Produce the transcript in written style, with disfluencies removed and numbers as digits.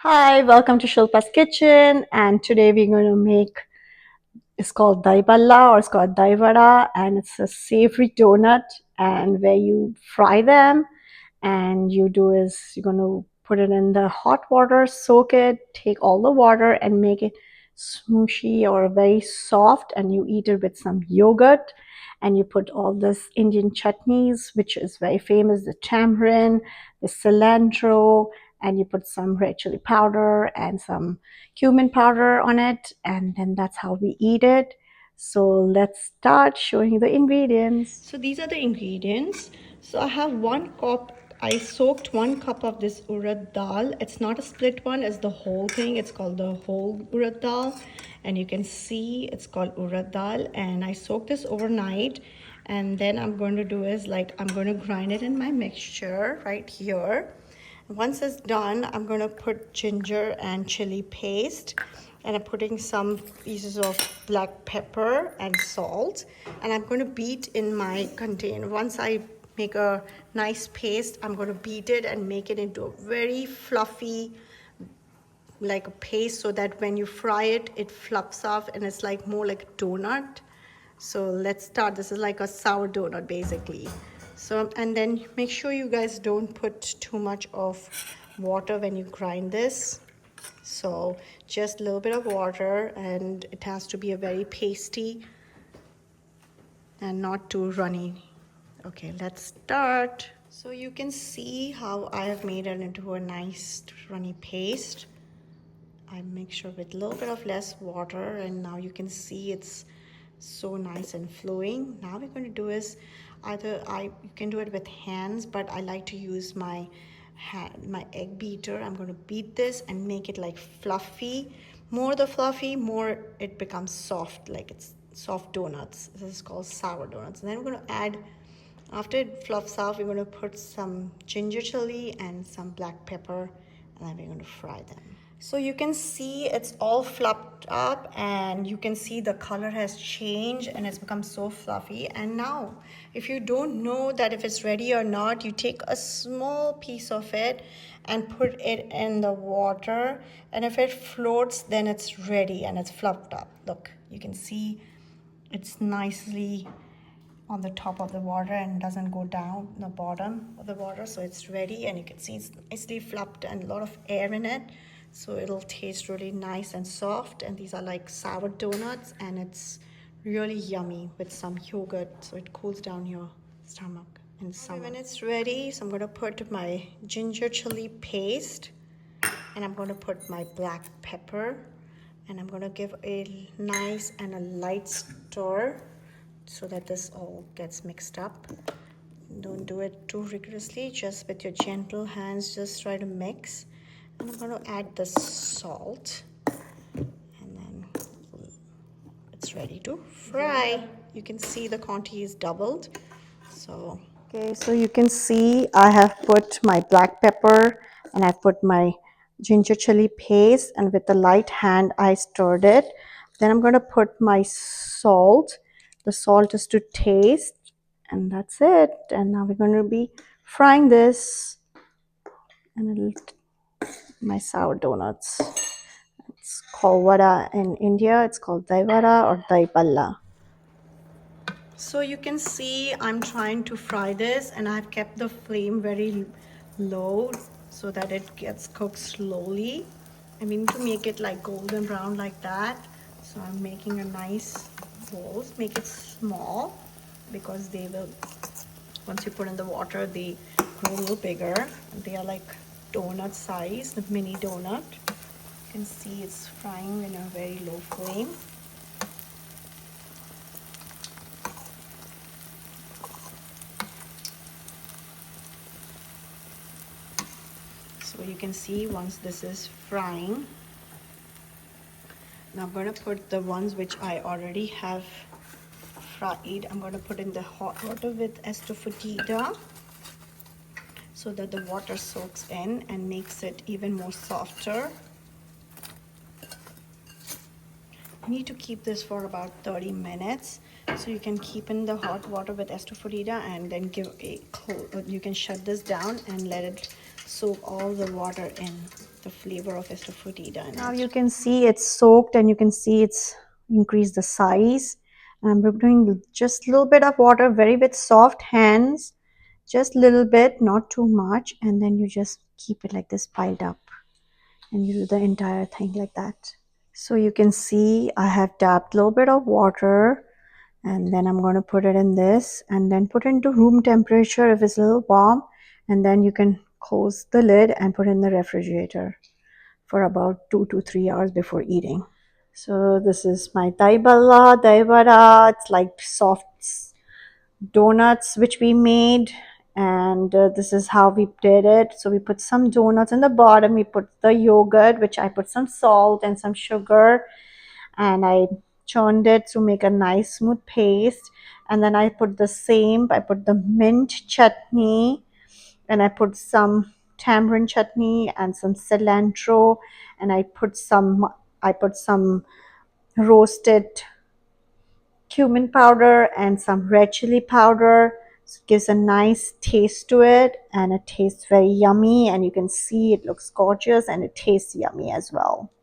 Hi, welcome to Shilpa's Kitchen, and today we're going to make it's called Dahi Bhalla or it's called Dahi Vada, and it's a savory donut and where you fry them and you do is you're going to put it in the hot water, soak it, take all the water and make it smooshy or very soft, and you eat it with some yogurt, and you put all this Indian chutneys which is very famous, the tamarind, the cilantro, and you put some red chili powder and some cumin powder on it, and then that's how we eat it. So let's start showing you the ingredients. So these are the ingredients. So I have 1 cup. I soaked 1 cup of this urad dal. It's not a split one, it's the whole thing. It's called the whole urad dal. And you can see it's called urad dal. And I soaked this overnight. And then I'm going to do is I'm going to grind it in my mixture right here. Once it's done, I'm going to put ginger and chili paste, and I'm putting some pieces of black pepper and salt, and I'm going to beat in my container. Once I make a nice paste, I'm going to beat it and make it into a very fluffy, like a paste, so that when you fry it, it fluffs off and it's like more like a donut. So let's start. This is like a sour donut basically. So, and then make sure you guys don't put too much of water when you grind this. So just a little bit of water, and it has to be a very pasty and not too runny. Okay, let's start. So you can see how I have made it into a nice runny paste. I mixture with a little bit of less water, and now you can see it's so nice and flowing. Now we're going to do is you can do it with hands, but I like to use my egg beater. I'm going to beat this and make it like fluffy. More the fluffy, more it becomes soft, like it's soft donuts. This is called sour donuts. And then we're going to add, after it fluffs out, we're going to put some ginger chili and some black pepper, and then we're going to fry them. So you can see it's all fluffed up, and you can see the color has changed and it's become so fluffy. And now if you don't know that if it's ready or not, you take a small piece of it and put it in the water, and if it floats, then it's ready and it's fluffed up. Look, you can see it's nicely on the top of the water and doesn't go down the bottom of the water. So it's ready, and you can see it's nicely fluffed and a lot of air in it, so it'll taste really nice and soft. And these are like sour donuts, and it's really yummy with some yogurt, so it cools down your stomach in summer. When it's ready, so I'm going to put my ginger chili paste, and I'm going to put my black pepper, and I'm going to give a nice and a light stir so that this all gets mixed up. Don't do it too rigorously, just with your gentle hands, just try to mix. And I'm going to add the salt, and then it's ready to fry. You can see the quantity is doubled. So okay, so you can see I have put my black pepper and I've put my ginger chili paste, and with the light hand I stirred it. Then I'm going to put my salt. The salt is to taste, and that's it. And now we're going to be frying this, and my sour donuts. It's called vada in India. It's called Dahi Vada or Dahi Bhalla. So you can see I'm trying to fry this, and I've kept the flame very low so that it gets cooked slowly. I mean to make it like golden brown like that. So I'm making a nice balls. Make it small, because they will, once you put in the water, they grow a little bigger. They are like donut size, the mini donut. You can see it's frying in a very low flame. So you can see once this is frying, now I'm going to put the ones which I already have fried. I'm going to put in the hot water with estofadida, so that the water soaks in and makes it even more softer. You need to keep this for about 30 minutes So you can keep in the hot water with estofurida and then give a you can shut this down and let it soak all the water in, the flavor of estofurida. Now you can see it's soaked and you can see it's increased the size. And I'm doing just a little bit of water, very with soft hands, just a little bit, not too much, and then you just keep it like this piled up and you do the entire thing like that. So you can see I have tapped a little bit of water and then I'm going to put it in this and then put it into room temperature if it's a little warm, and then you can close the lid and put it in the refrigerator for about 2 to 3 hours before eating. So this is my Dahi Bhalla, Dahi Vada. It's like soft donuts which we made, and this is how we did it. So we put some donuts in the bottom, we put the yogurt, which I put some salt and some sugar, and I churned it to make a nice smooth paste. And then I put the mint chutney, and I put some tamarind chutney and some cilantro, and I put some roasted cumin powder and some red chili powder. So it gives a nice taste to it, and it tastes very yummy, and you can see it looks gorgeous and it tastes yummy as well.